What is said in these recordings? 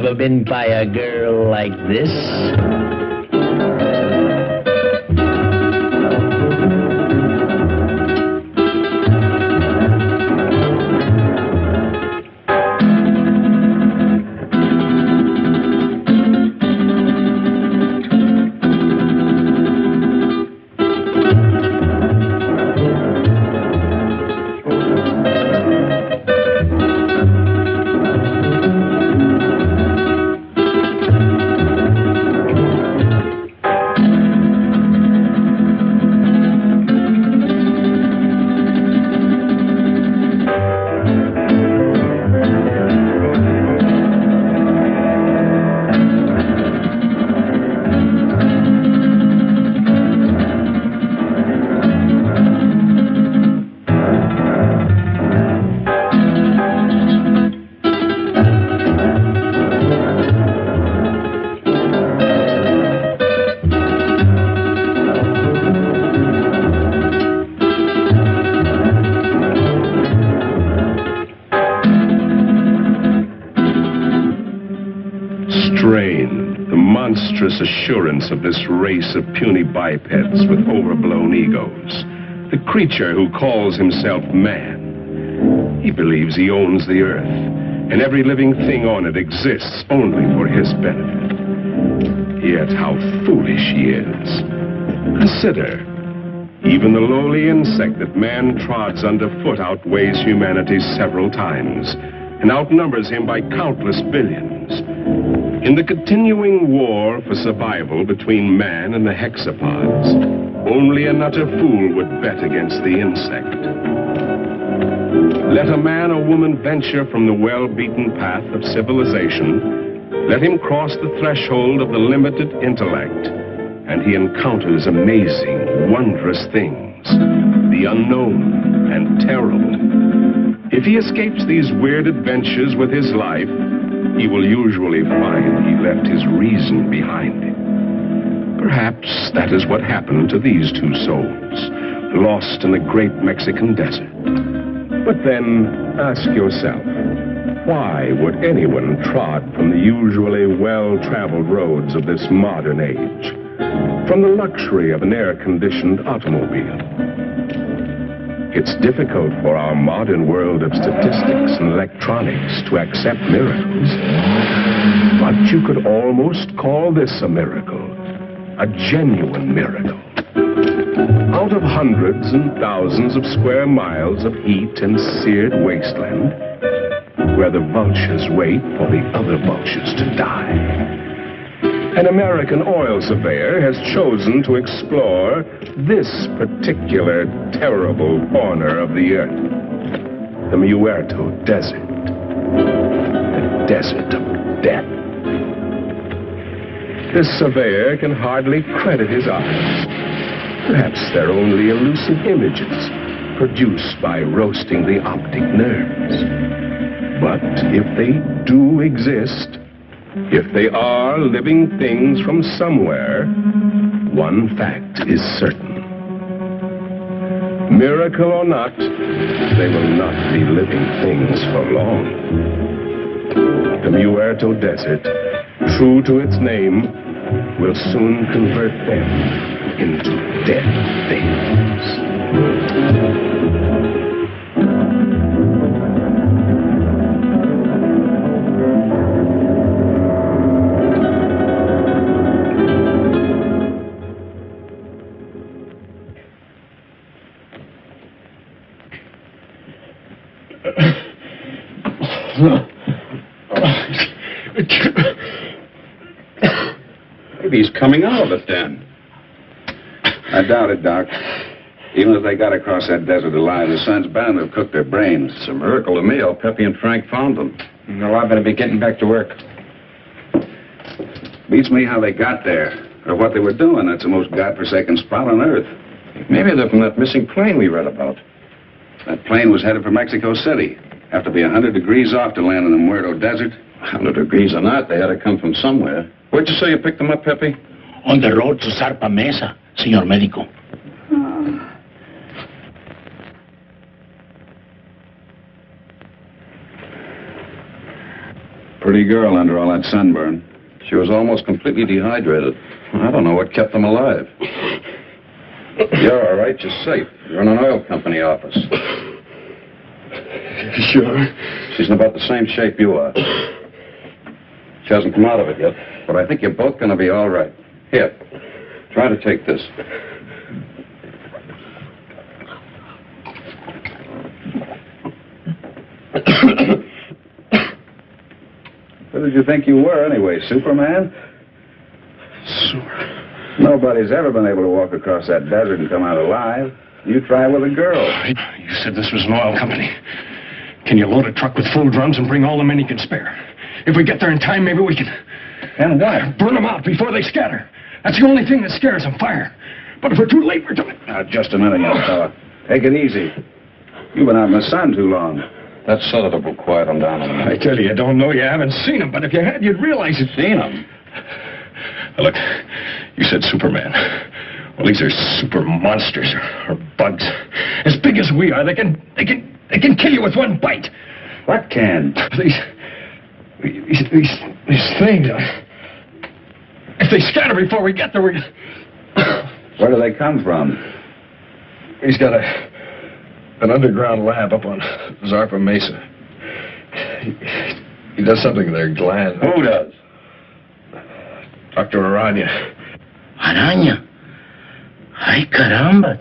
ever been by a girl like this? Monstrous assurance of this race of puny bipeds with overblown egos. The creature who calls himself man. He believes he owns the earth, and every living thing on it exists only for his benefit. Yet how foolish he is. Consider, even the lowly insect that man trods underfoot outweighs humanity several times, and outnumbers him by countless billions. In the continuing war for survival between man and the hexapods, only an utter fool would bet against the insect. Let a man or woman venture from the well-beaten path of civilization, let him cross the threshold of the limited intellect, and he encounters amazing, wondrous things, the unknown and terrible. If he escapes these weird adventures with his life, he will usually find he left his reason behind him. Perhaps that is what happened to these two souls, lost in the great Mexican desert. But then, ask yourself, why would anyone trod from the usually well-traveled roads of this modern age, from the luxury of an air-conditioned automobile? It's difficult for our modern world of statistics and electronics to accept miracles. But you could almost call this a miracle, a genuine miracle. Out of hundreds and thousands of square miles of heat and seared wasteland, where the vultures wait for the other vultures to die, an American oil surveyor has chosen to explore this particular terrible corner of the earth, the Muerto Desert, the desert of death. This surveyor can hardly credit his eyes. Perhaps they're only elusive images produced by roasting the optic nerves. But if they do exist, if they are living things from somewhere, one fact is certain. Miracle or not, they will not be living things for long. The Muerto Desert, true to its name, will soon convert them into dead things. Maybe he's coming out of it then. I doubt it, Doc. Even if they got across that desert alive, the sun's bound to have cooked their brains. It's a miracle to me how Peppy and Frank found them. No, I better be getting back to work. Beats me how they got there, or what they were doing. That's the most godforsaken spot on Earth. Maybe they're from that missing plane we read about. That plane was headed for Mexico City. Have to be 100 degrees off to land in the Muerto Desert. 100 degrees or not, they had to come from somewhere. Where'd you say you picked them up, Pepe? On the road to Zarpa Mesa, señor médico. Pretty girl under all that sunburn. She was almost completely dehydrated. I don't know what kept them alive. You're all right. You're safe. You're in an oil company office. Sure? She's in about the same shape you are. She hasn't come out of it yet, but I think you're both going to be all right. Here, try to take this. Who did you think you were, anyway, Superman? Nobody's ever been able to walk across that desert and come out alive. You try with a girl. You said this was an oil company. Can you load a truck with full drums and bring all the men you can spare? If we get there in time, maybe we can... And what? Burn them out before they scatter. That's the only thing that scares them, fire. But if we're too late, we're done. Now, just a minute, young fella. Take it easy. You've been out in the sun too long. That sedative will quiet them down a minute. I tell you, you don't know you haven't seen them, but if you had, you'd realize it. Seen them? Now, look, you said Superman. Well, these are super monsters or bugs. As big as we are, they can kill you with one bite. What can? These things. If they scatter before we get there, we... Where do they come from? He's got an underground lab up on Zarpa Mesa. He does something to their gland. Who does? Dr. Aranya. Araña. Ay, caramba.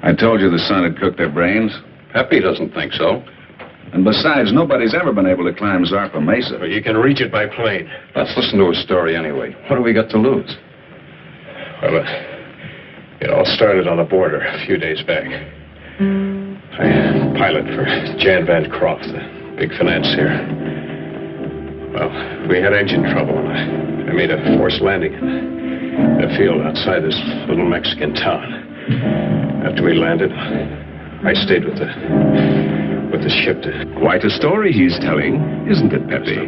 I told you the sun had cooked their brains. Pepe doesn't think so. And besides, nobody's ever been able to climb Zarpa Mesa. But you can reach it by plane. Let's listen to his story anyway. What do we got to lose? Well, it all started on the border a few days back. I pilot for Jan Van Croft, the big financier. Well, we had engine trouble, and I made a forced landing in a field outside this little Mexican town. After we landed, I stayed with the ship to... Quite a story he's telling, isn't it, Pepe?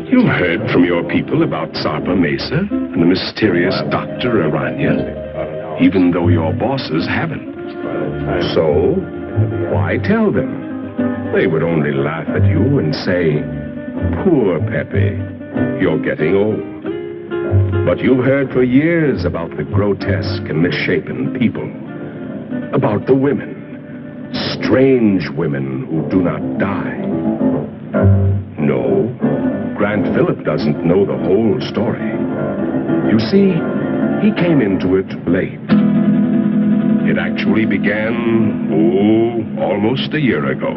You've heard from your people about Zarpa Mesa and the mysterious Dr. Aranya, even though your bosses haven't. So, why tell them? They would only laugh at you and say, "Poor Pepe, you're getting old." But you've heard for years about the grotesque and misshapen people, about the women, strange women who do not die. No, Grant Phillip doesn't know the whole story. You see, he came into it late. It actually began, almost a year ago.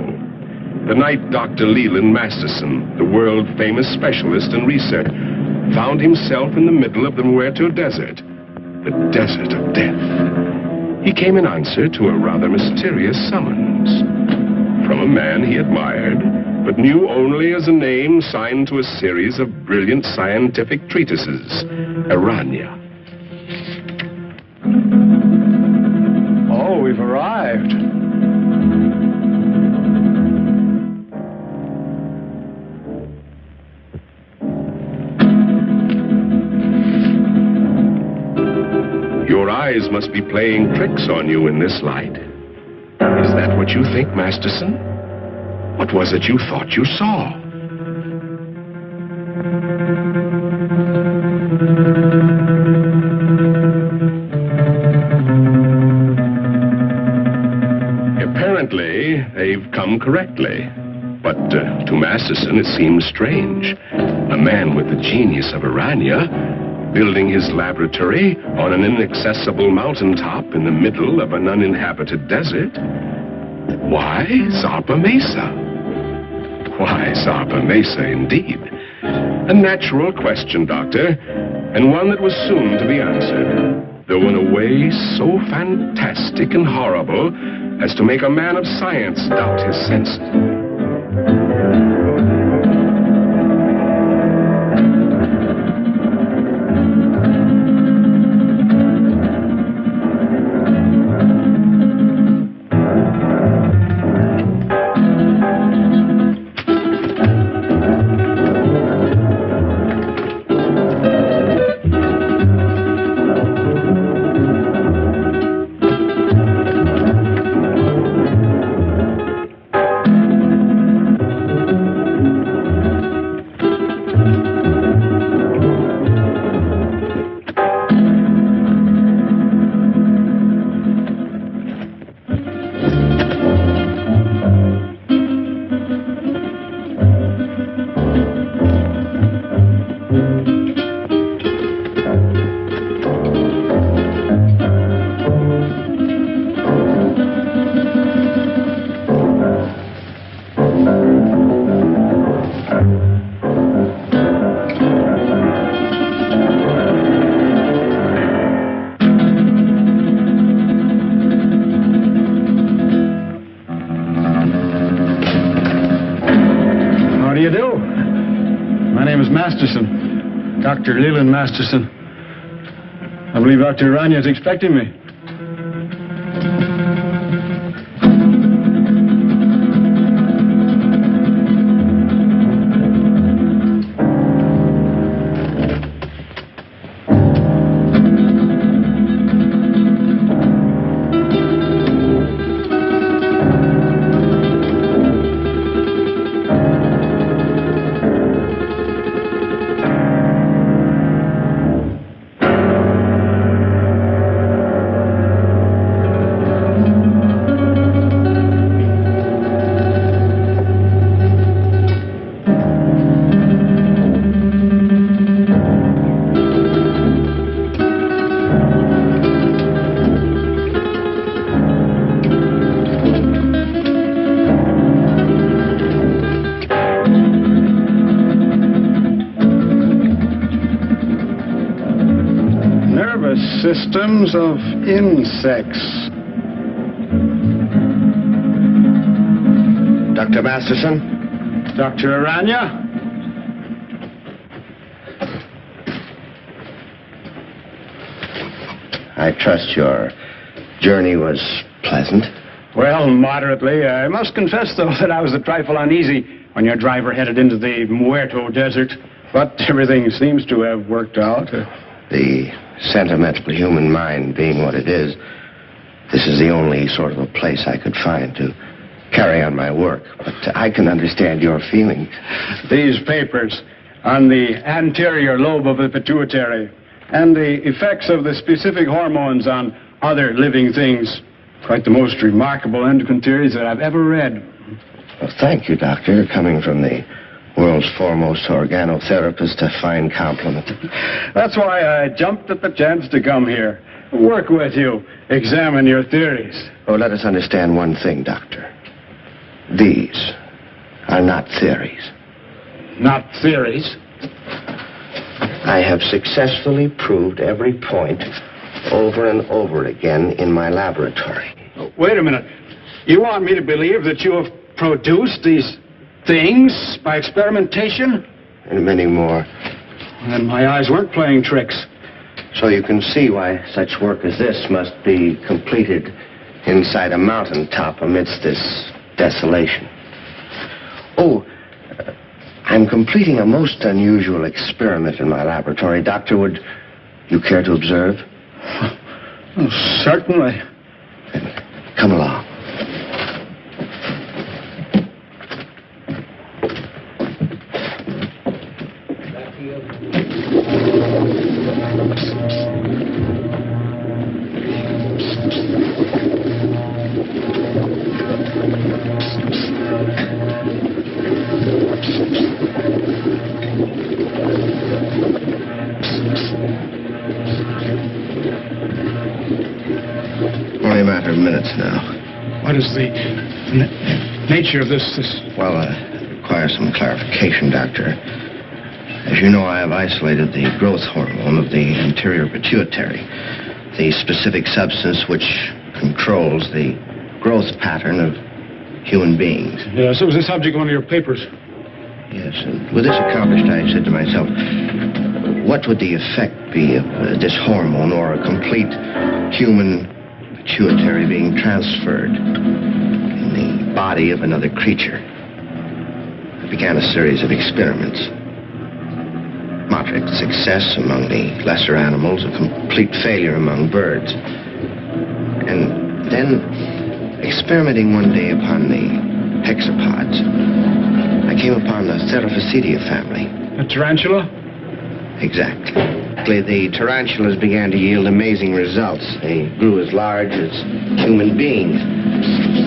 The night Dr. Leland Masterson, the world-famous specialist in research, found himself in the middle of the Muerto Desert, the desert of death. He came in answer to a rather mysterious summons from a man he admired, but knew only as a name signed to a series of brilliant scientific treatises, Aranya. Oh, we've arrived. Your eyes must be playing tricks on you in this light. Is that what you think, Masterson? What was it you thought you saw? Apparently, they've come correctly. But to Masterson, it seems strange. A man with the genius of Aranya building his laboratory on an inaccessible mountaintop in the middle of an uninhabited desert. Why Zarpa Mesa? Why Zarpa Mesa, indeed? A natural question, Doctor, and one that was soon to be answered, though in a way so fantastic and horrible as to make a man of science doubt his senses. do you do? My name is Masterson, Dr. Leland Masterson. I believe Dr. Aranya is expecting me. Systems of insects. Dr. Masterson? Dr. Aranya? I trust your journey was pleasant. Well, moderately. I must confess, though, that I was a trifle uneasy when your driver headed into the Muerto Desert. But everything seems to have worked out. The sentimental human mind being what it is, this is the only sort of a place I could find to carry on my work. But I can understand your feelings. These papers on the anterior lobe of the pituitary and the effects of the specific hormones on other living things. Quite the most remarkable endocrine theories that I've ever read. Well, thank you, Doctor. Coming from the world's foremost organotherapist, a fine compliment. That's why I jumped at the chance to come here. Work with you. Examine your theories. Oh, let us understand one thing, Doctor. These are not theories. Not theories? I have successfully proved every point over and over again in my laboratory. Wait a minute. You want me to believe that you have produced these things by experimentation? And many more. And my eyes weren't playing tricks. So you can see why such work as this must be completed inside a mountaintop amidst this desolation. Oh, I'm completing a most unusual experiment in my laboratory. Doctor, would you care to observe? Oh, certainly. Come along. Only a matter of minutes now. What is the nature of this? Well, it requires some clarification, Doctor. As you know, I have isolated the growth hormone of the anterior pituitary, the specific substance which controls the growth pattern of human beings. Yes, it was the subject of one of your papers. Yes, and with this accomplished, I said to myself, what would the effect be of this hormone or a complete human pituitary being transferred in the body of another creature? I began a series of experiments. Moderate success among the lesser animals, a complete failure among birds. And then, experimenting one day upon the hexapods, I came upon the Theraphysidia family. A tarantula? Exactly. The tarantulas began to yield amazing results. They grew as large as human beings.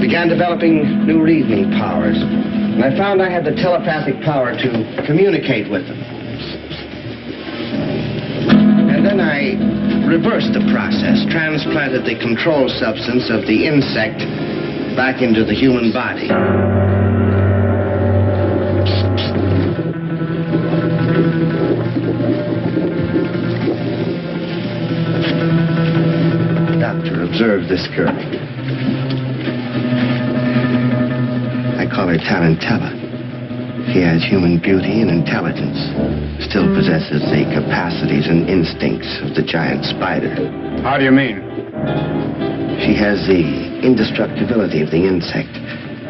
Began developing new reasoning powers. And I found I had the telepathic power to communicate with them. And then I reversed the process, transplanted the control substance of the insect back into the human body. Doctor, observe this girl. I call her Tarantella. He has human beauty and intelligence, still possesses the capacities and instincts of the giant spider. How do you mean? She has the indestructibility of the insect.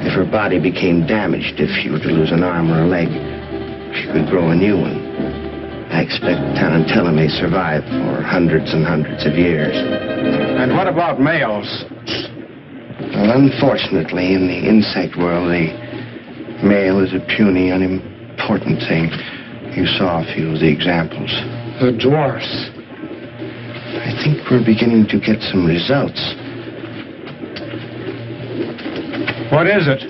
If her body became damaged, if she were to lose an arm or a leg, she could grow a new one. I expect Tarantella may survive for hundreds and hundreds of years. And what about males? Well, unfortunately, in the insect world, the male is a puny, unimportant thing. You saw a few of the examples. The dwarfs. I think we're beginning to get some results. What is it?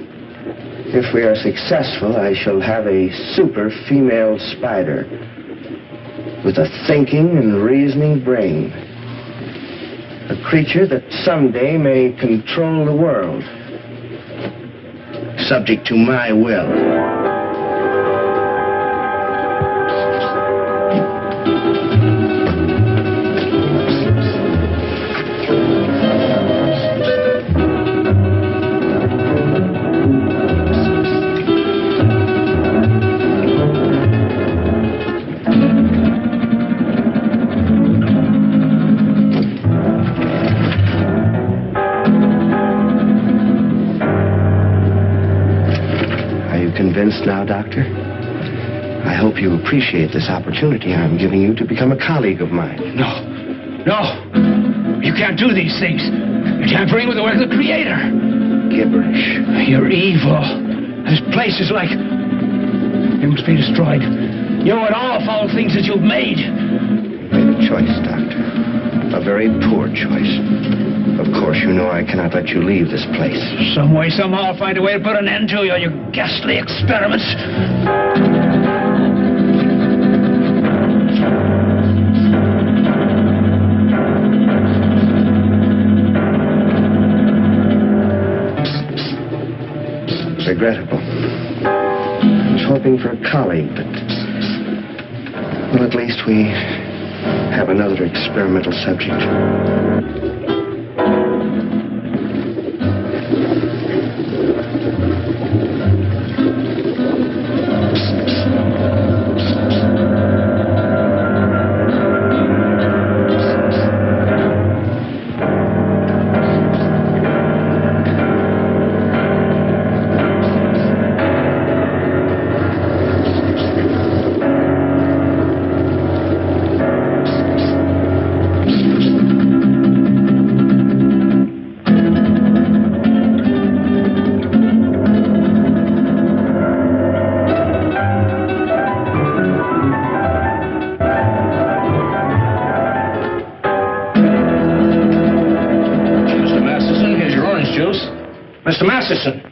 If we are successful, I shall have a super female spider with a thinking and reasoning brain. A creature that someday may control the world, subject to my will. Convinced now, Doctor? I hope you appreciate this opportunity I'm giving you to become a colleague of mine. No. You can't do these things. You're tampering with the work of the Creator. Gibberish. You're evil. This place is like... It must be destroyed. You and all foul things that you've made. You made a choice, Doctor. A very poor choice. Of course, you know I cannot let you leave this place. Some way, somehow, I'll find a way to put an end to you and your ghastly experiments. Regrettable. I was hoping for a colleague, but... Well, at least we have another experimental subject. Mr. Masterson.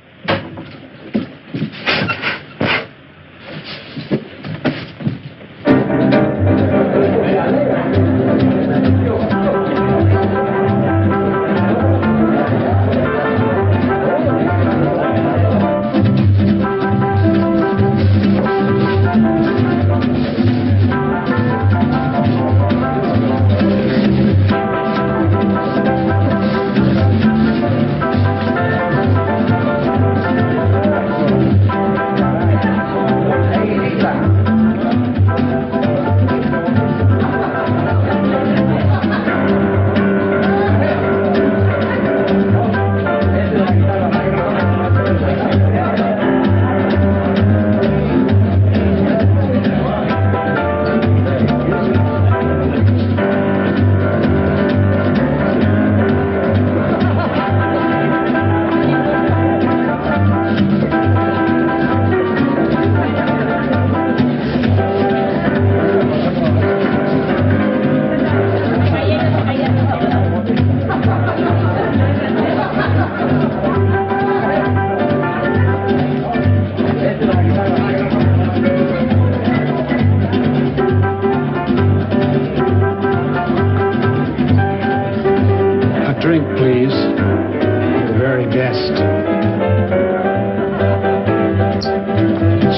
Drink, please. The very best.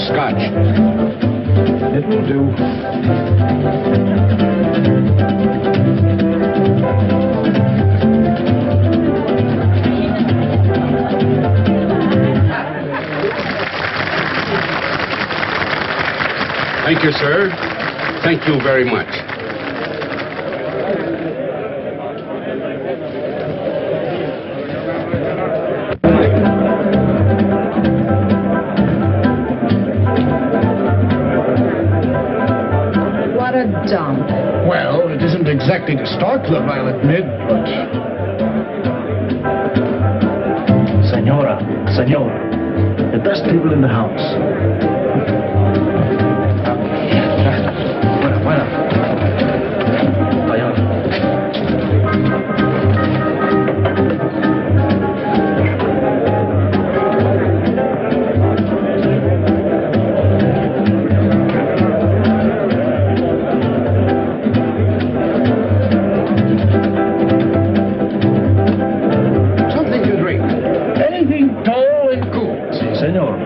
Scotch. It will do. Thank you, sir. Thank you very much. What a dump. Well, it isn't exactly the Star Club, I'll admit, but... Senora, the best people in the house. Fuera. Vaya. Something to drink. Anything tall and cool. Si, senor.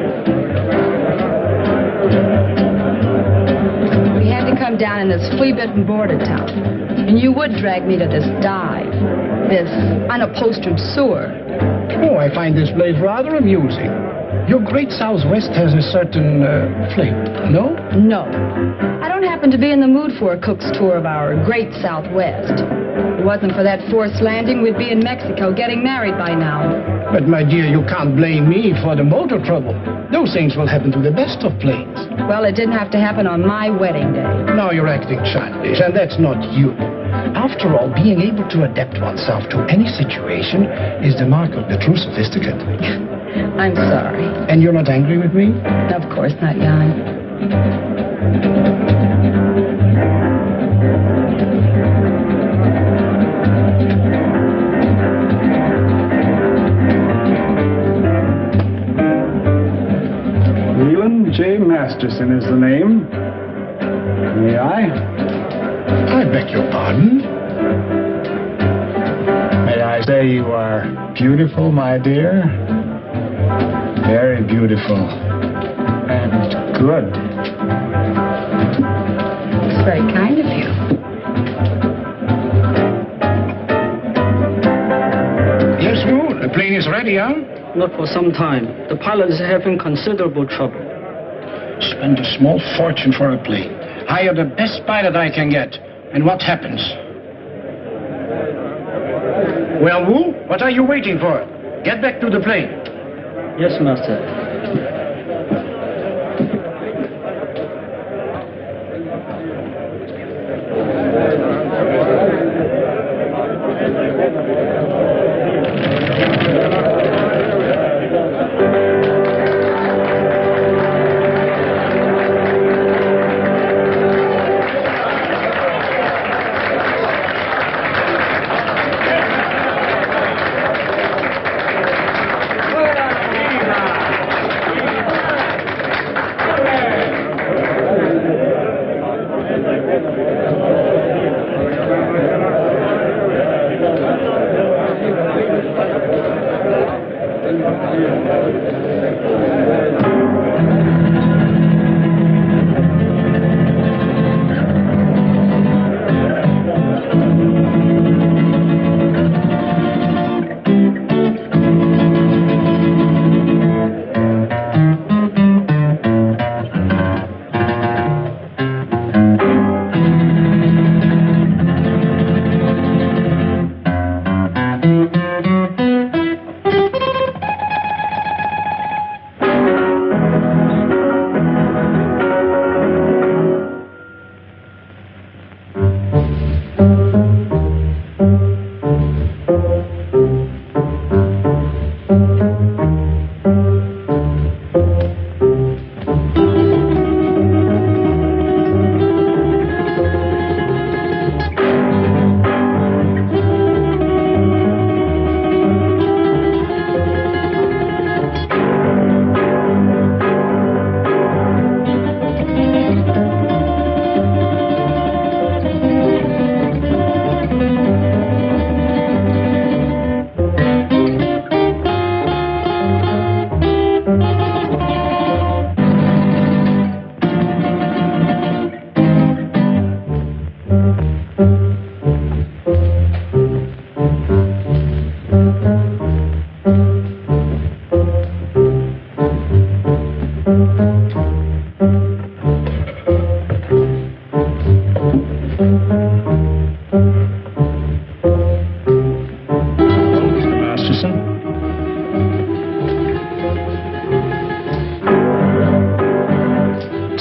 We had to come down in this flea-bitten border town. And you would drag me to this dive, this unupholstered sewer. Oh, I find this place rather amusing. Your Great Southwest has a certain flavor, no? No. I don't happen to be in the mood for a cook's tour of our Great Southwest. If it wasn't for that forced landing, we'd be in Mexico getting married by now. But, my dear, you can't blame me for the motor trouble. Those things will happen to the best of planes. Well, it didn't have to happen on my wedding day. Now you're acting childish, and that's not you. After all, being able to adapt oneself to any situation is the mark of the true sophisticate. I'm sorry. And you're not angry with me? Of course not, Jan. Leland J. Masterson is the name. May I? I beg your pardon? May I say you are beautiful, my dear? Very beautiful. And good. It's very kind of you. Yes, Wu, the plane is ready, huh? Not for some time. The pilot is having considerable trouble. Spend a small fortune for a plane. Hire the best pilot I can get. And what happens? Well, Wu, what are you waiting for? Get back to the plane. Yes, Master.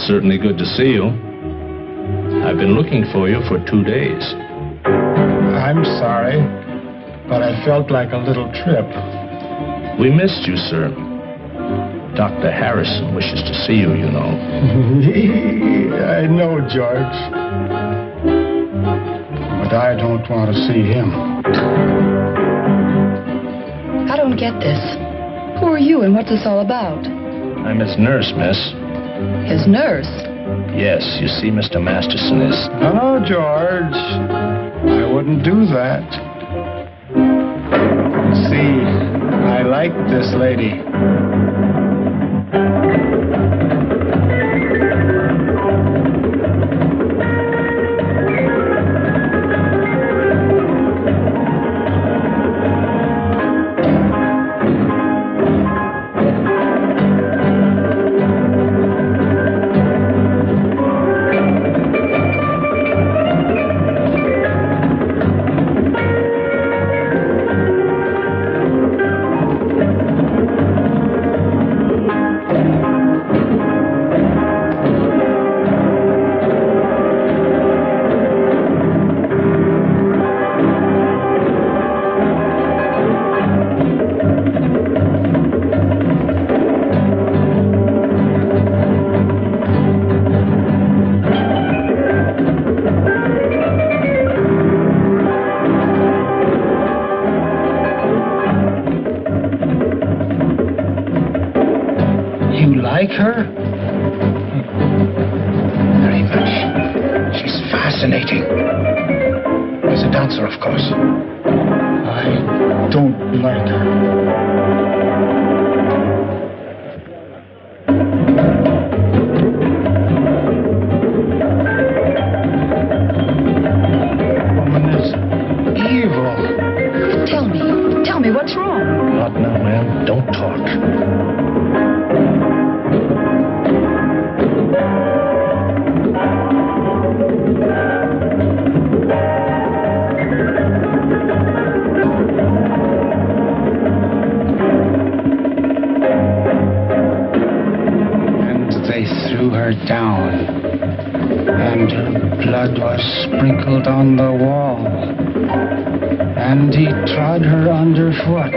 certainly good to see you. I've been looking for you for 2 days. I'm sorry, but I felt like a little trip. We missed you, sir. Dr. Harrison wishes to see you, you know. I know, George. But I don't want to see him. I don't get this. Who are you and what's this all about? I'm his nurse, miss. His nurse? Yes, you see, Mr. Masterson is... No, George. I wouldn't do that. See, I like this lady. Like her? Very much. She's fascinating. As a dancer, of course. I don't like her. Tell me what's wrong? Not now, ma'am. Don't talk. Down, and her blood was sprinkled on the wall, and he trod her underfoot.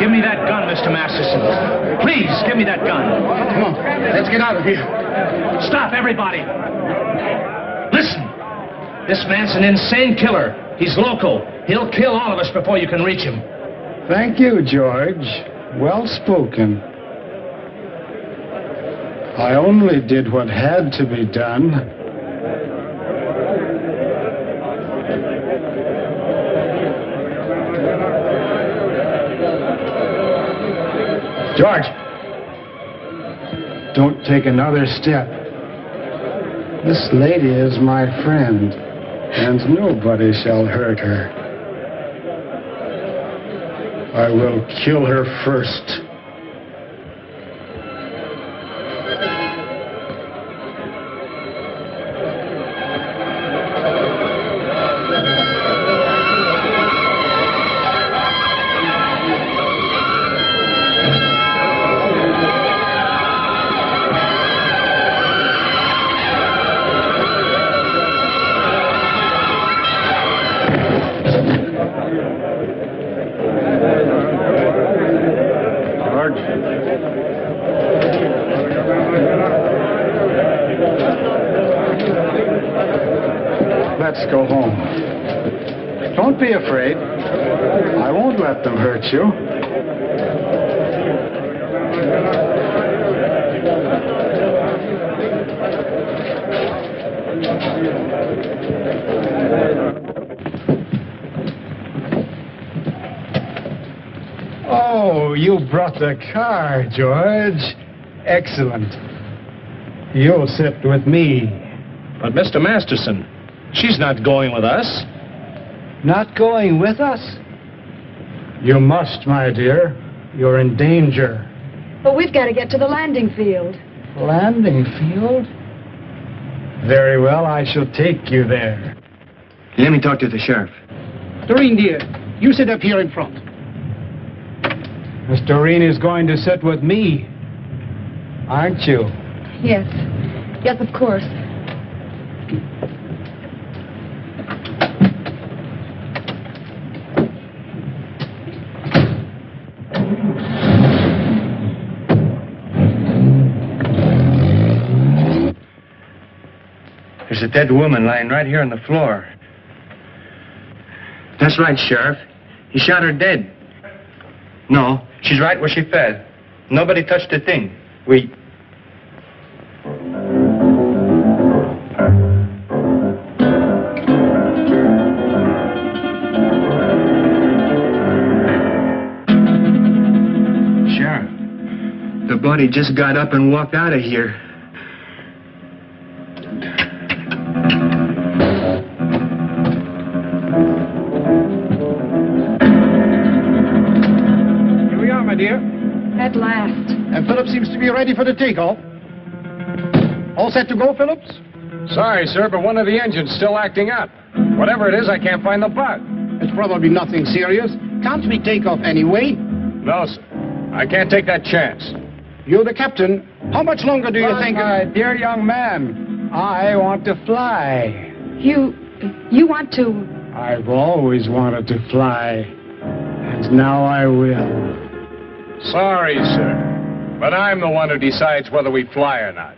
Give me that gun, Mr. Masterson. Please, give me that gun. Come on, let's get out of here. Stop, everybody. Listen. This man's an insane killer. He's local. He'll kill all of us before you can reach him. Thank you, George. Well spoken. I only did what had to be done. George, don't take another step. This lady is my friend, and nobody shall hurt her. I will kill her first. Let's go home. Don't be afraid. I won't let them hurt you. Oh, you brought the car, George. Excellent. You'll sit with me. But, Mr. Masterson, she's not going with us. Not going with us? You must, my dear. You're in danger. But we've got to get to the landing field. Landing field? Very well, I shall take you there. Let me talk to the sheriff. Doreen, dear, you sit up here in front. Miss Doreen is going to sit with me, aren't you? Yes. Yes, of course. There's a dead woman lying right here on the floor. That's right, Sheriff. He shot her dead. No, she's right where she fell. Nobody touched a thing. We... Sheriff, the body just got up and walked out of here. At last. And Phillips seems to be ready for the takeoff. All set to go, Phillips? Sorry, sir, but one of the engine's still acting up. Whatever it is, I can't find the bug. It's probably nothing serious. Can't we take off anyway? No, sir. I can't take that chance. You're the captain. How much longer do you think... My dear young man, I want to fly. You want to... I've always wanted to fly. And now I will. Sorry, sir, but I'm the one who decides whether we fly or not.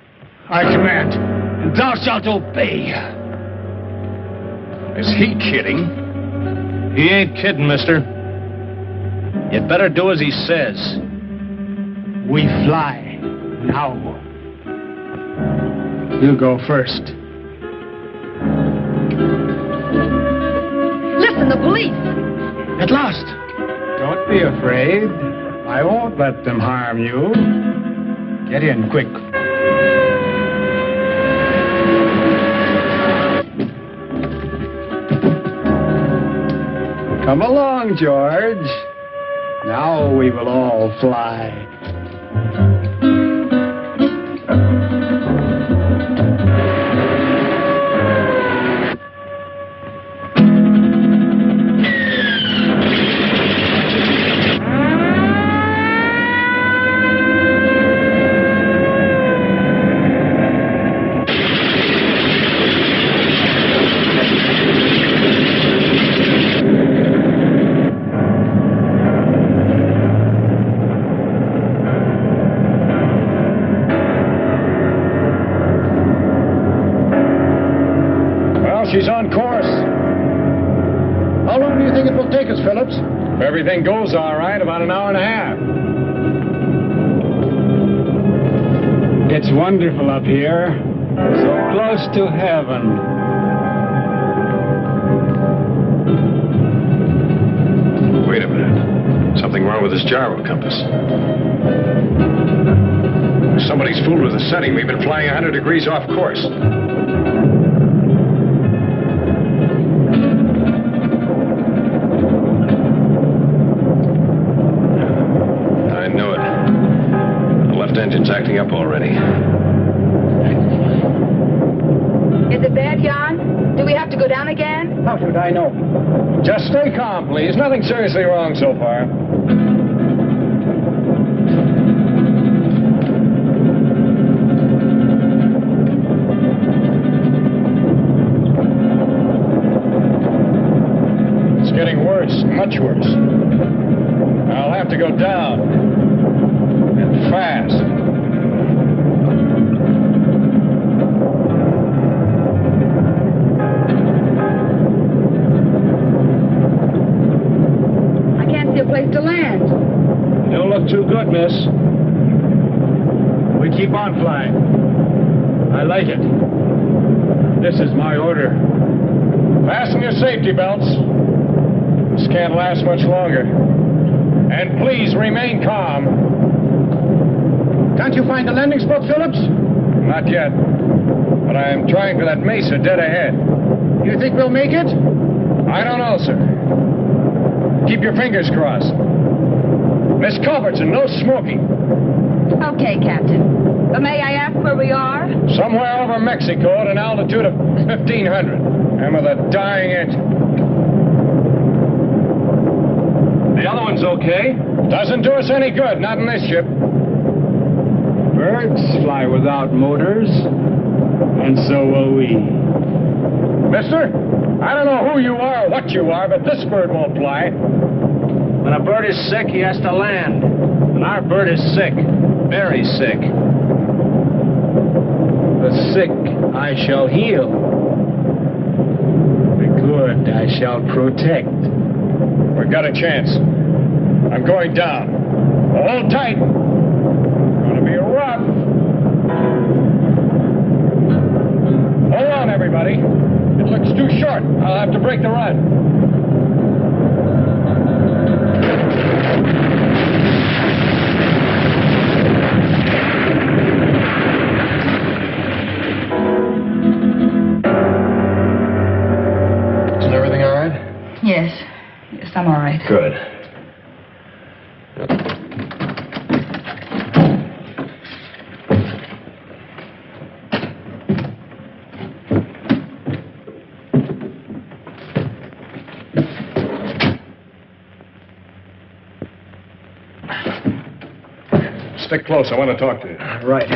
I command, and thou shalt obey. Is he kidding? He ain't kidding, mister. You'd better do as he says. We fly now. You go first. Listen, the police! At last. Don't be afraid. I won't let them harm you. Get in, quick. Come along, George. Now we will all fly. She's on course. How long do you think it will take us, Phillips? If everything goes all right, about an hour and a half. It's wonderful up here. So close to heaven. Wait a minute. Something wrong with this gyro compass. Somebody's fooled with the setting. We've been flying 100 degrees off course. Engine's acting up already. Is it bad, Jan? Do we have to go down again? How should I know? Just stay calm, please. Nothing seriously wrong so far. It's getting worse, much worse. I'll have to go down. And fast. I can't see a place to land. Don't look too good, miss. We keep on flying. I like it. This is my order. Fasten your safety belts. This can't last much longer. And please remain calm. Can't you find a landing spot, Phillips? Not yet. But I am trying for that mesa dead ahead. You think we'll make it? I don't know, sir. Keep your fingers crossed. Miss Culbertson, no smoking. Okay, Captain. But may I ask where we are? Somewhere over Mexico at an altitude of 1,500. And with a dying engine. The other one's okay? Doesn't do us any good, not in this ship. Birds fly without motors, and so will we. Mister, I don't know who you are or what you are, but this bird won't fly. When a bird is sick, he has to land. And our bird is sick. Very sick. The sick I shall heal. The good I shall protect. We've got a chance. I'm going down. Hold tight. Gonna be rough. Hold on, everybody. It looks too short. I'll have to break the run. Is everything all right? Yes. Yes, I'm all right. Good. Stick close. I want to talk to you. Right.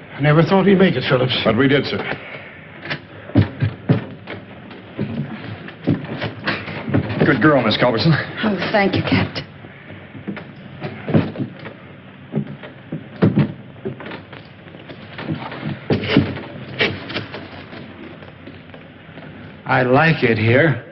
I never thought we'd make it, Phillips. But we did, sir. Good girl, Miss Culbertson. Oh, thank you, Captain. I like it here.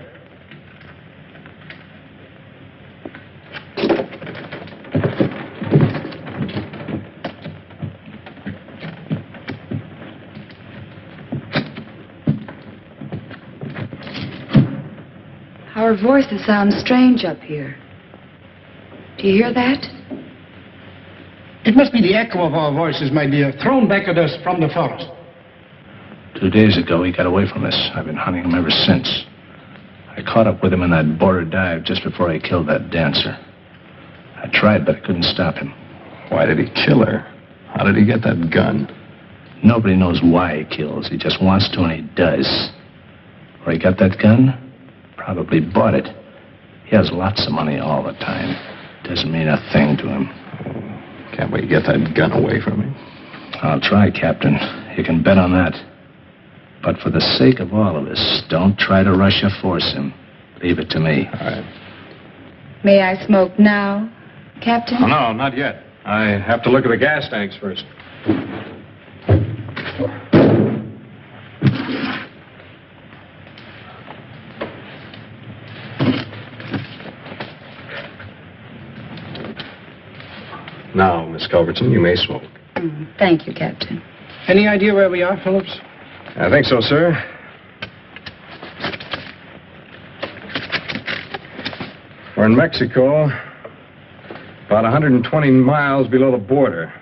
Our voices sound strange up here. Do you hear that? It must be the echo of our voices, my dear, thrown back at us from the forest. 2 days ago, he got away from us. I've been hunting him ever since. I caught up with him in that border dive just before I killed that dancer. I tried, but I couldn't stop him. Why did he kill her? How did he get that gun? Nobody knows why he kills. He just wants to, and he does. Where he got that gun? Probably bought it. He has lots of money all the time. Doesn't mean a thing to him. Can't we get that gun away from him? I'll try, Captain. You can bet on that. But for the sake of all of us, don't try to rush or force him. Leave it to me. All right. May I smoke now, Captain? Oh, no, not yet. I have to look at the gas tanks first. Now, Miss Culbertson, you may smoke. Thank you, Captain. Any idea where we are, Phillips? I think so, sir. We're in Mexico, about 120 miles below the border,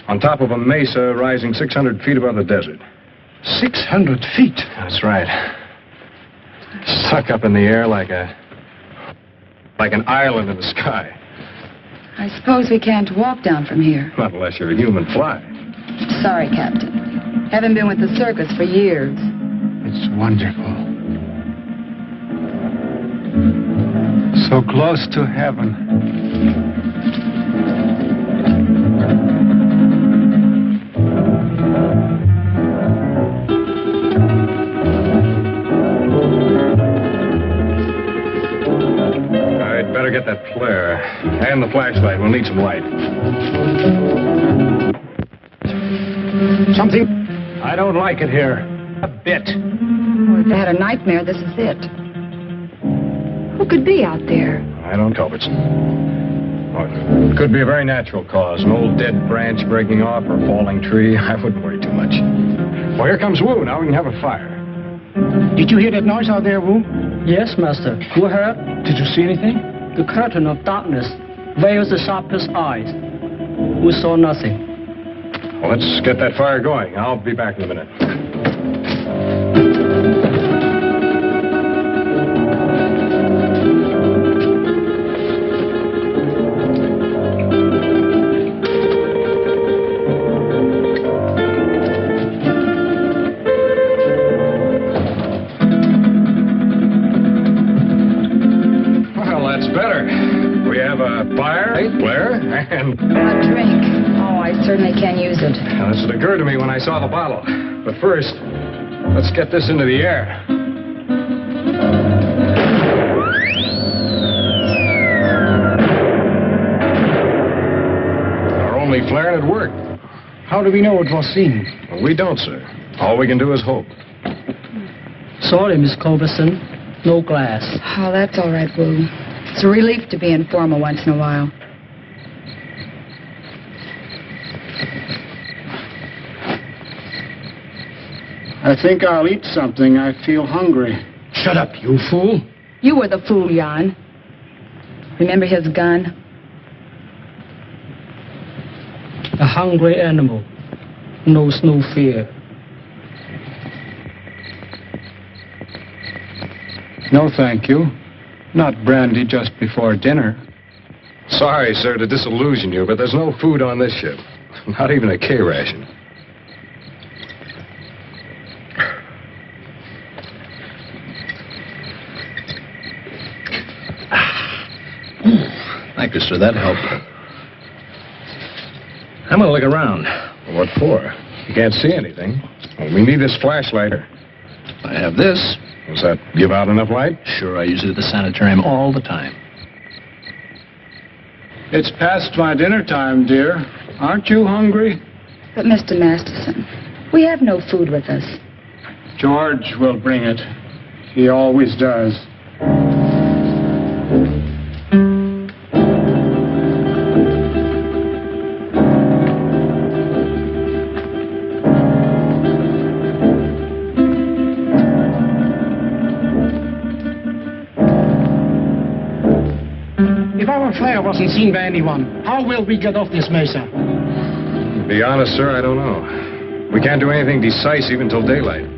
on top of a mesa rising 600 feet above the desert. 600 feet? That's right. Stuck up in the air like an island in the sky. I suppose we can't walk down from here. Not unless you're a human fly. Sorry, Captain. Haven't been with the circus for years. It's wonderful. So close to heaven. I'd better get that flare. And the flashlight. We'll need some light. Something? I don't like it here. A bit. Well, if they had a nightmare, this is it. Who could be out there? I don't, Culbertson. Well, it could be a very natural cause. An old dead branch breaking off or a falling tree. I wouldn't worry too much. Well, here comes Wu. Now we can have a fire. Did you hear that noise out there, Wu? Yes, Master. You heard? Did you see anything? The curtain of darkness veils the sharpest eyes. We saw nothing. Well, let's get that fire going. I'll be back in a minute. have a fire, Blair, and... A drink. Oh, I certainly can use it. Now, this had occurred to me when I saw the bottle. But first, let's get this into the air. Our only flare and it worked. How do we know it was seen? Well, we don't, sir. All we can do is hope. Sorry, Miss Culberson. No glass. Oh, that's all right, Wu. It's a relief to be informal once in a while. I think I'll eat something. I feel hungry. Shut up, you fool. You were the fool, Jan. Remember his gun? A hungry animal knows no fear. No, thank you. Not brandy just before dinner. Sorry, sir, to disillusion you, but there's no food on this ship. Not even a K ration. Thank you, sir. That helped. I'm going to look around. What for? You can't see anything. Well, we need this flashlight. I have this. Does that give out enough light? Sure, I use it at the sanitarium all the time. It's past my dinner time, dear. Aren't you hungry? But, Mr. Masterson, we have no food with us. George will bring it. He always does. If our flare wasn't seen by anyone, how will we get off this mesa? To be honest, sir, I don't know. We can't do anything decisive until daylight.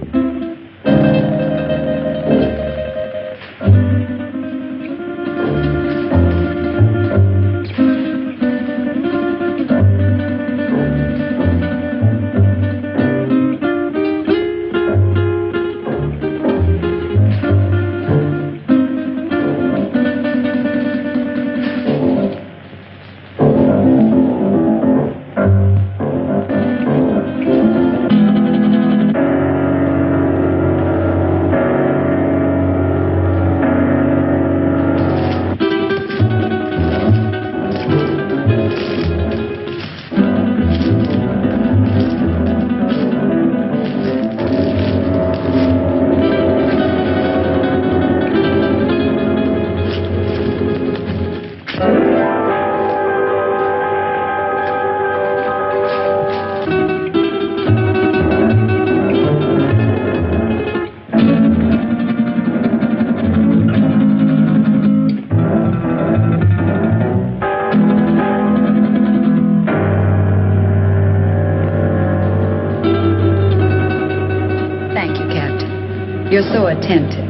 You're so attentive.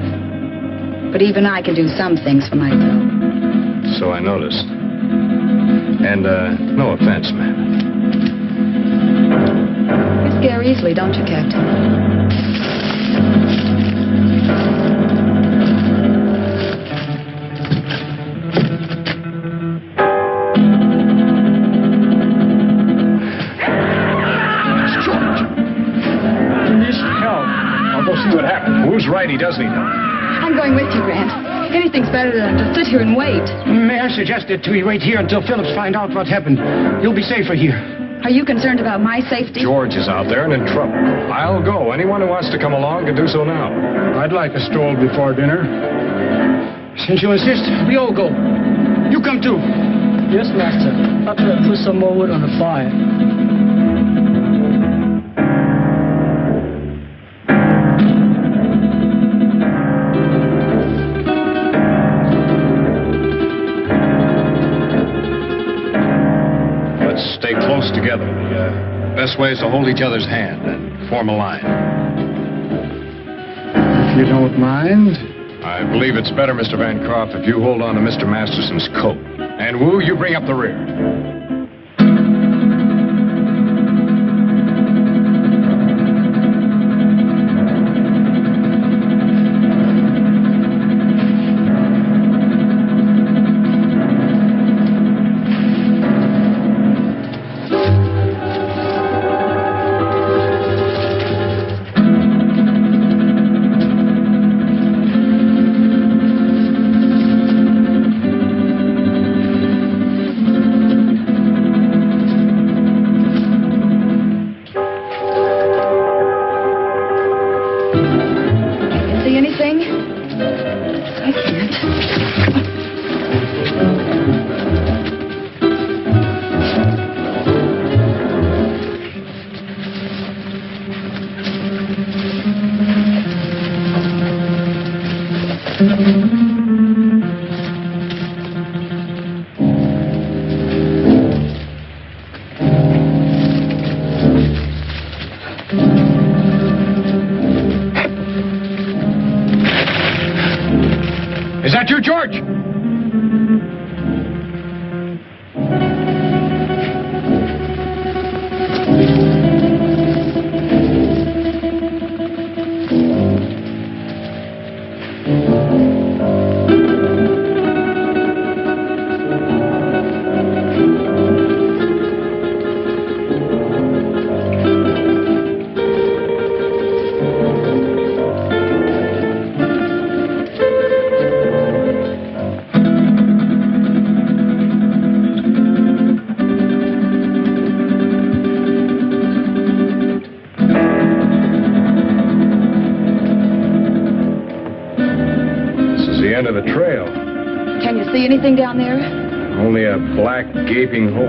But even I can do some things for myself. So I noticed. And, no offense, ma'am. You scare easily, don't you, Captain? Who's right? He doesn't, he don't. I'm going with you, Grant. Anything's better than to sit here and wait. May I suggest that we wait here until Phillips find out what happened? You'll be safer here. Are you concerned about my safety? George is out there and in trouble. I'll go. Anyone who wants to come along can do so now. I'd like a stroll before dinner. Since you insist, we all go. You come too. Yes, Master. After I put some more wood on the fire. Stay close together. The best way is to hold each other's hand and form a line. If you don't mind. I believe it's better, Mr. Bancroft, if you hold on to Mr. Masterson's coat. And Wu, you bring up the rear. I can't. Is that you, George? End of the trail. Can you see anything down there? Only a black, gaping hole.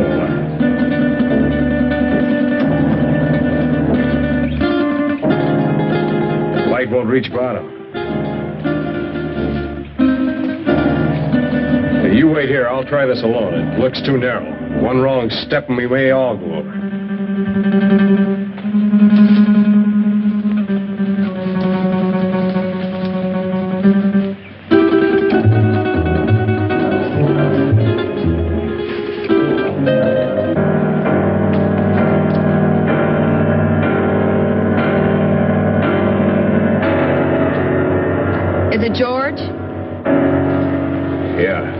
Light won't reach bottom. Hey, you wait here. I'll try this alone. It looks too narrow. One wrong step and we may all go over. Is it George? Yeah.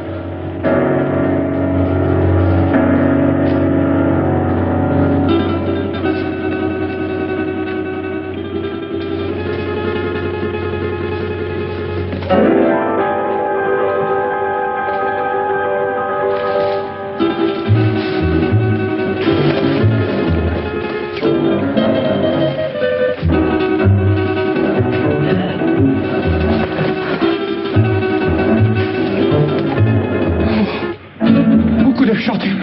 Shot him.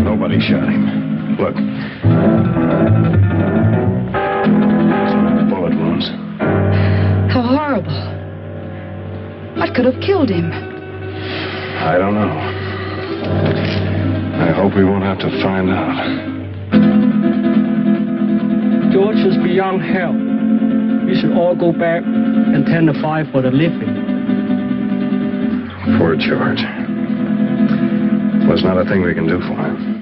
Nobody shot him. Look. Some bullet wounds. How horrible. What could have killed him? I don't know. I hope we won't have to find out. George is beyond help. We should all go back and tend the fire for the living. Poor George. There's not a thing we can do for him.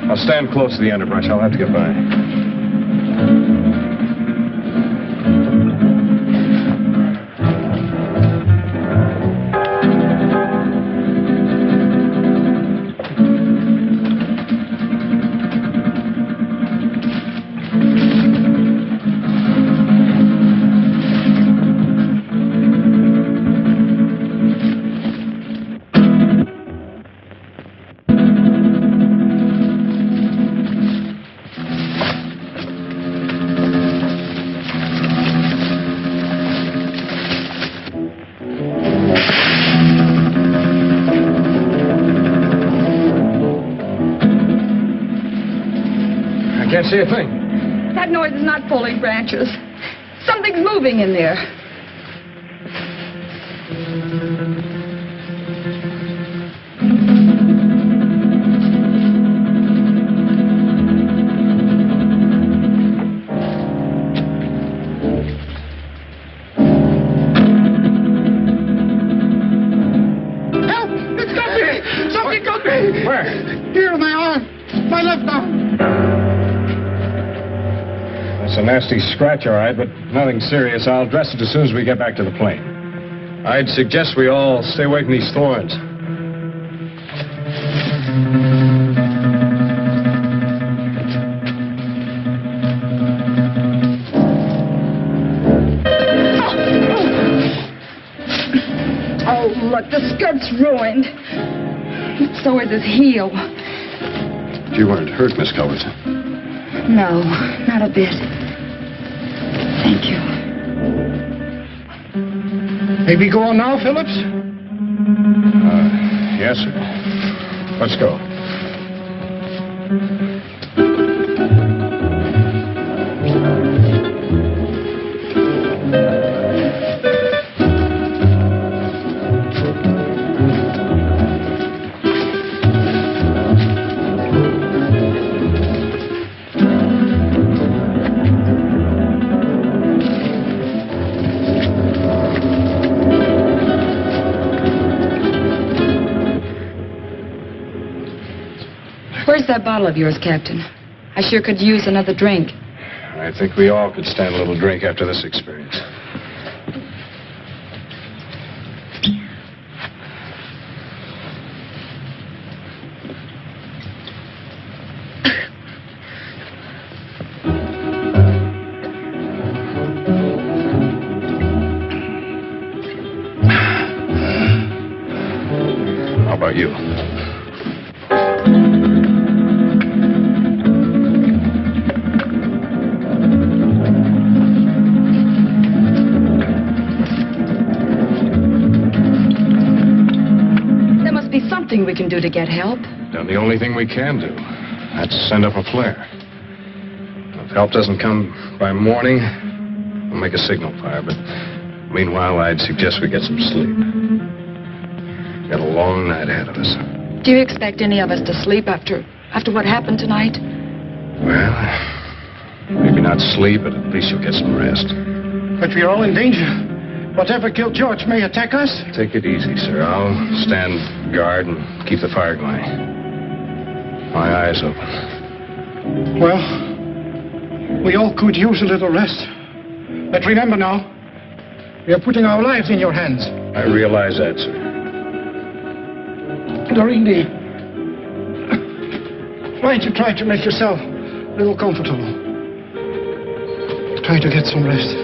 I'll stand close to the underbrush. I'll have to get by. Can't see a thing. That noise is not pulling branches. Something's moving in there. Help! It's got me! Something got me! Where? Here, my arm. My left arm. It's a nasty scratch, all right, but nothing serious. I'll dress it as soon as we get back to the plane. I'd suggest we all stay away from these thorns. Oh, look, the skirt's ruined. So is his heel. You weren't hurt, Miss Culbertson. No, not a bit. Thank you. May we go on now, Phillips? Yes, sir. Let's go. Where's that bottle of yours, Captain? I sure could use another drink. I think we all could stand a little drink after this experience. How about you? We can do to get help. Done the only thing we can do. That's send up a flare. If help doesn't come by morning, we'll make a signal fire. But meanwhile, I'd suggest we get some sleep. We've got a long night ahead of us. Do you expect any of us to sleep after what happened tonight? Well, maybe not sleep, but at least you'll get some rest. But we're all in danger. Whatever killed George may attack us. Take it easy, sir. I'll stand guard and keep the fire going. My eyes open. Well, we all could use a little rest. But remember now, we are putting our lives in your hands. I realize that, sir. Doreen, why don't you try to make yourself a little comfortable? Try to get some rest.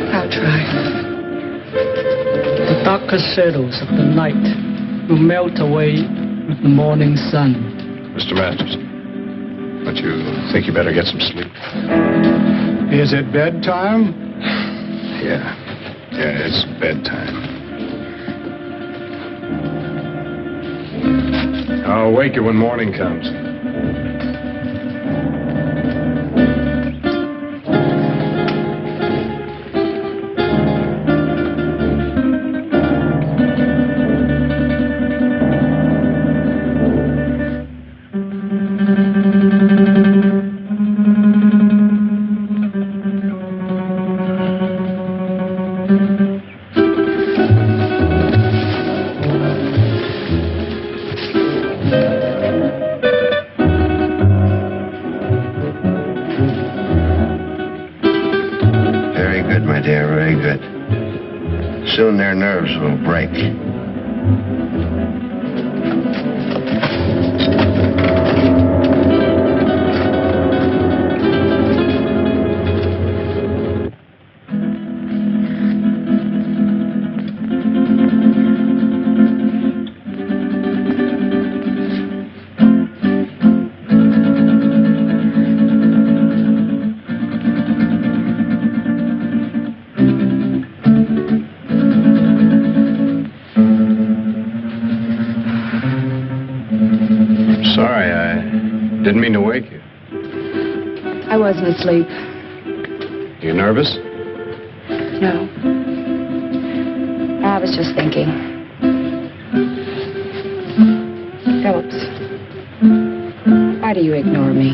I'll try. The darker shadows of the night will melt away with the morning sun. Mr. Masterson, don't you think you better get some sleep? Is it bedtime? Yeah, it's bedtime. I'll wake you when morning comes. Soon their nerves will break. Didn't mean to wake you. I wasn't asleep. You nervous? No. I was just thinking. Phillips, why do you ignore me?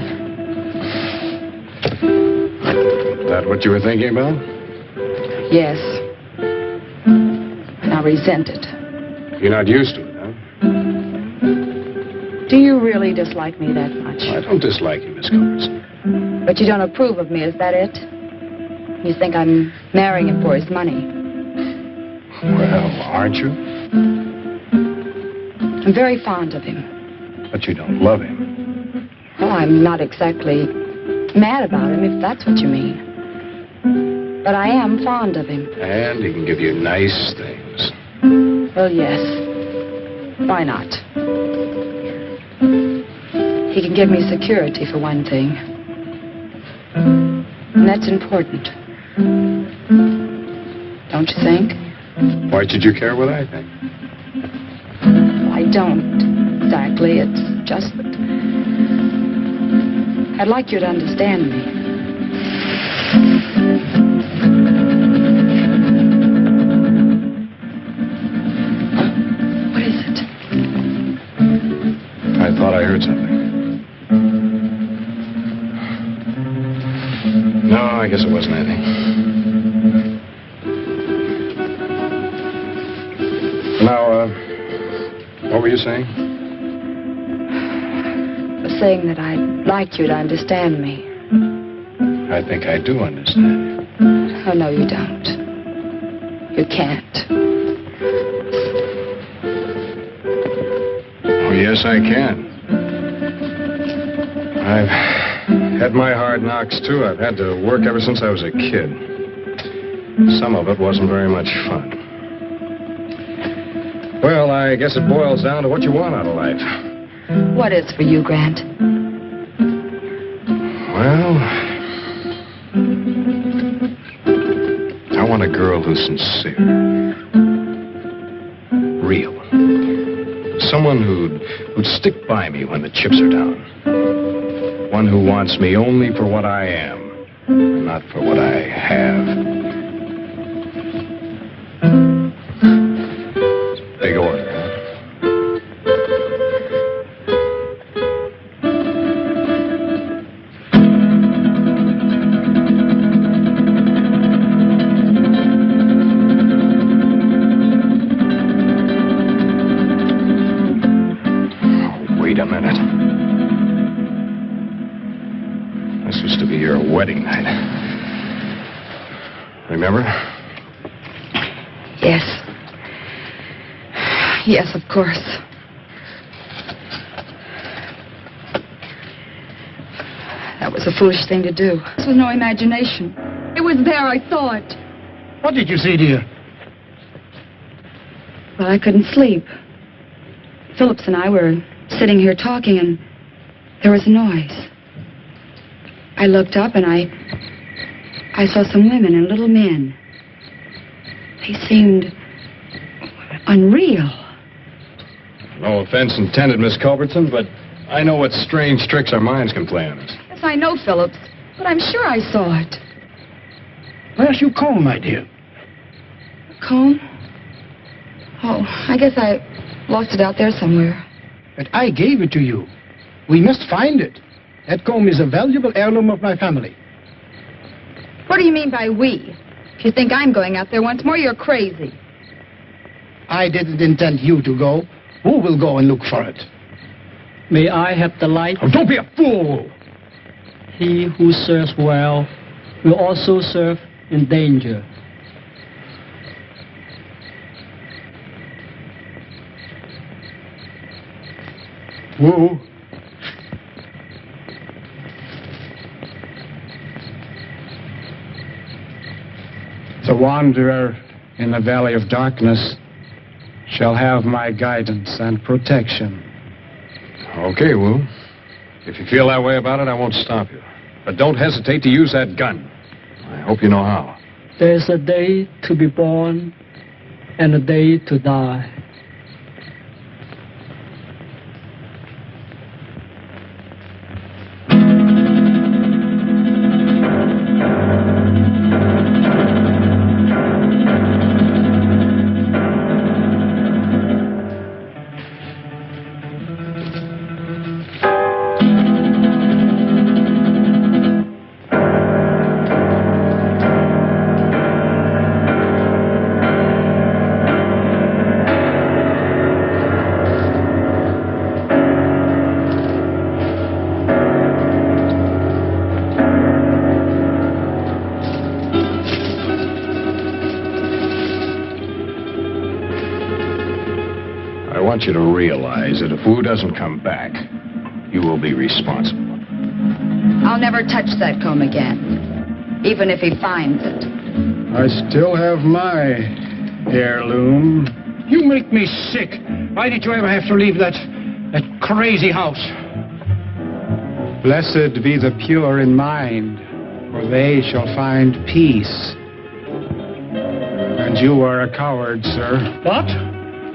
That what you were thinking about? Yes. And I resent it. You're not used to it, huh? Do you really dislike me that much? I don't dislike you, Miss Culbertson. But you don't approve of me, is that it? You think I'm marrying him for his money. Well, aren't you? I'm very fond of him. But you don't love him. Well, I'm not exactly mad about him, if that's what you mean. But I am fond of him. And he can give you nice things. Well, yes. Why not? He can give me security, for one thing. And that's important. Don't you think? Why should you care what I think? I don't exactly. It's just that I'd like you to understand me. What is it? I thought I heard something. No, I guess it wasn't anything. Now, what were you saying? I was saying that I'd like you to understand me. I think I do understand. Oh, no, you don't. You can't. Oh, yes, I can. I've had my hard knocks, too. I've had to work ever since I was a kid. Some of it wasn't very much fun. Well, I guess it boils down to what you want out of life. What is for you, Grant? Well, I want a girl who's sincere. Real. Someone who'd stick by me when the chips are down. One who wants me only for what I am, not for what I have. Big order, huh? Oh, wait a minute. This was to be your wedding night. Remember? Yes. Yes, of course. That was a foolish thing to do. This was no imagination. It was there, I saw it. What did you see, dear? Well, I couldn't sleep. Phillips and I were sitting here talking, and there was a noise. I looked up, and I saw some women and little men. They seemed unreal. No offense intended, Miss Culbertson, but I know what strange tricks our minds can play on us. Yes, I know, Phillips, but I'm sure I saw it. Where's your comb, my dear? Comb? Oh, I guess I lost it out there somewhere. But I gave it to you. We must find it. That comb is a valuable heirloom of my family. What do you mean by we? If you think I'm going out there once more, you're crazy. I didn't intend you to go. Who will go and look for it? May I have the light? Oh, don't be a fool! He who serves well will also serve in danger. Who? The wanderer in the valley of darkness shall have my guidance and protection. Okay, Wu. If you feel that way about it, I won't stop you. But don't hesitate to use that gun. I hope you know how. There's a day to be born and a day to die. I want you to realize that if Wu doesn't come back, you will be responsible. I'll never touch that comb again, even if he finds it. I still have my heirloom. You make me sick. Why did you ever have to leave that crazy house? Blessed be the pure in mind, for they shall find peace. And you are a coward, sir. What?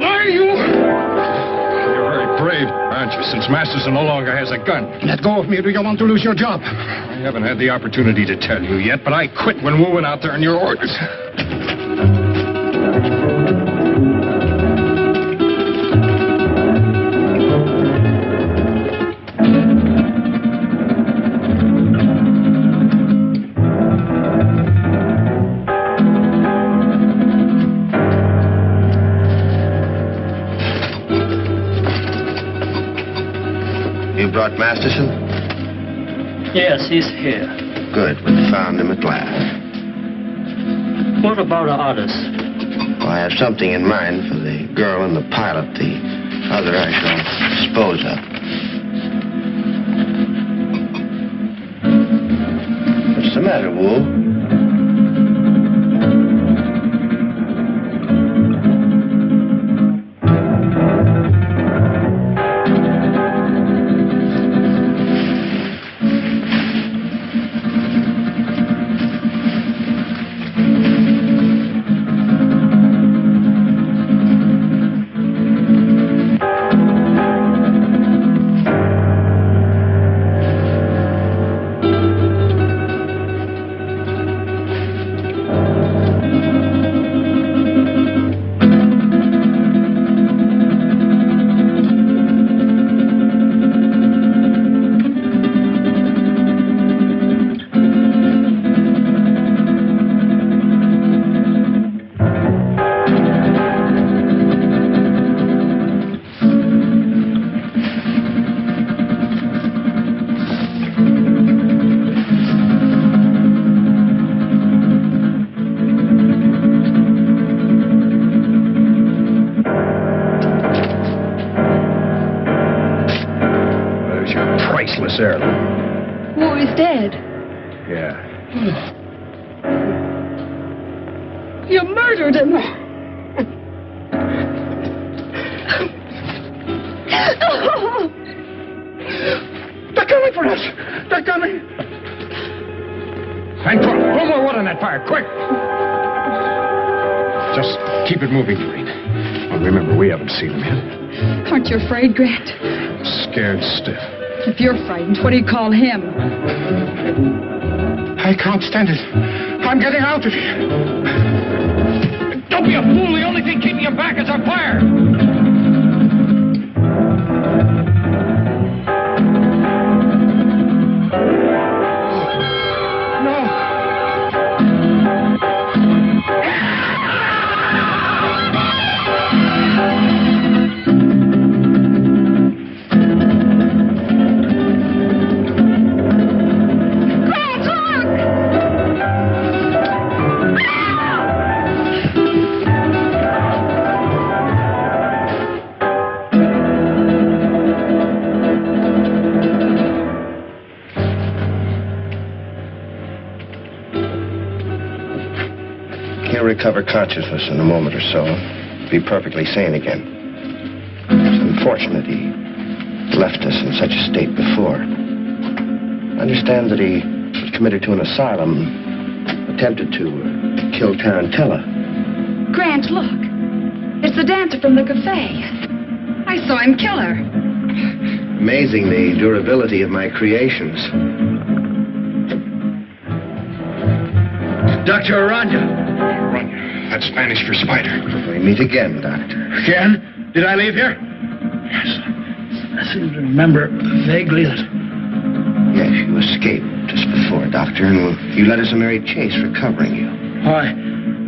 Why are you... You're very brave, aren't you, since Masterson no longer has a gun? Let go of me, or do you want to lose your job? I haven't had the opportunity to tell you yet, but I quit when we went out there on your orders. You brought Masterson? Yes, he's here. Good, we found him at last. What about the others? Well, I have something in mind for the girl and the pilot. The other I shall dispose of. What's the matter, Wu? Wu is dead. Yeah. You murdered him. They're coming for us. They're coming. And put more wood on that fire, quick! Just keep it moving, Green. Well, remember, we haven't seen him yet. Aren't you afraid, Grant? Scared stiff. If you're frightened, what do you call him? I can't stand it. I'm getting out of here. Don't be a fool. The only thing keeping you back is our fire. Recover consciousness in a moment or so. Be perfectly sane again. It's unfortunate he left us in such a state before. I understand that he was committed to an asylum, attempted to kill Tarantella. Grant, look. It's the dancer from the cafe. I saw him kill her. Amazing the durability of my creations. Dr. Aranda. That's Spanish for spider. We meet again, Doctor. Again? Did I leave here? Yes. I seem to remember vaguely that... Yes, you escaped just before, Doctor, and you led us a merry chase recovering you. Why?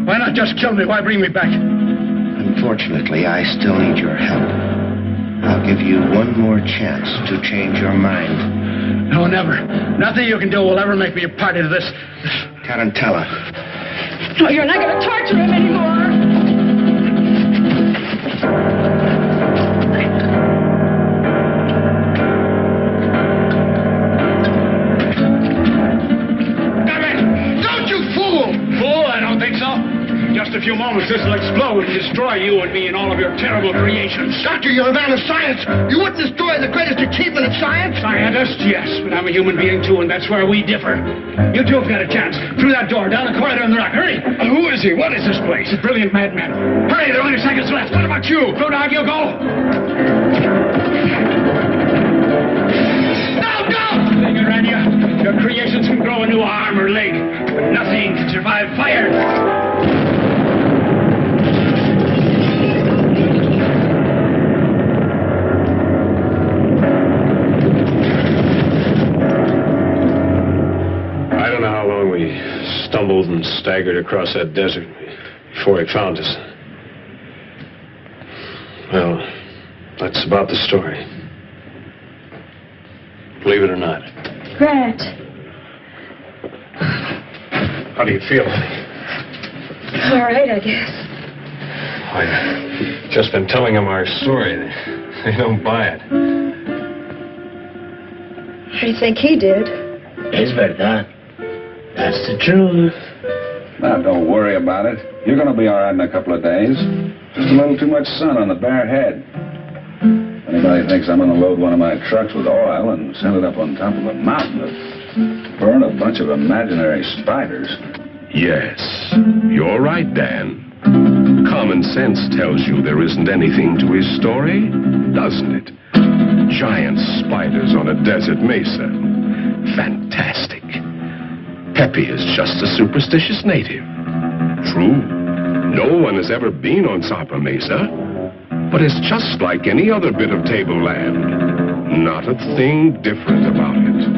Why not just kill me? Why bring me back? Unfortunately, I still need your help. I'll give you one more chance to change your mind. No, never. Nothing you can do will ever make me a party to this. Tarantella. No, you're not going to torture him anymore. Damn it! Don't you fool! Fool? I don't think so. Just a few moments, this will will explode and destroy you and me and all of your terrible creations. Doctor, you're a man of science. You wouldn't destroy the greatest achievement of science? Scientist, yes, but I'm a human being too, and that's where we differ. You two have got a chance. Through that door, down the corridor in the rock. Hurry! Who is he? What is this place? He's a brilliant madman. Hurry, there are only seconds left. What about you? Go, dog, you go. Your creations can grow a new arm or leg, but nothing can survive fire. I don't know how long we stumbled and staggered across that desert before he found us. Well, that's about the story. Believe it or not. Grant. How do you feel? All right, I guess. I've just been telling them our story. They don't buy it. What do you think he did? Es verdad. That's the truth. Now, don't worry about it. You're going to be all right in a couple of days. Just a little too much sun on the bare head. Anybody thinks I'm going to load one of my trucks with oil and send it up on top of a mountain to burn a bunch of imaginary spiders? Yes, you're right, Dan. Common sense tells you there isn't anything to his story, doesn't it? Giant spiders on a desert mesa. Fantastic. Pepe is just a superstitious native. True, no one has ever been on Sapa Mesa, but it's just like any other bit of tableland. Not a thing different about it.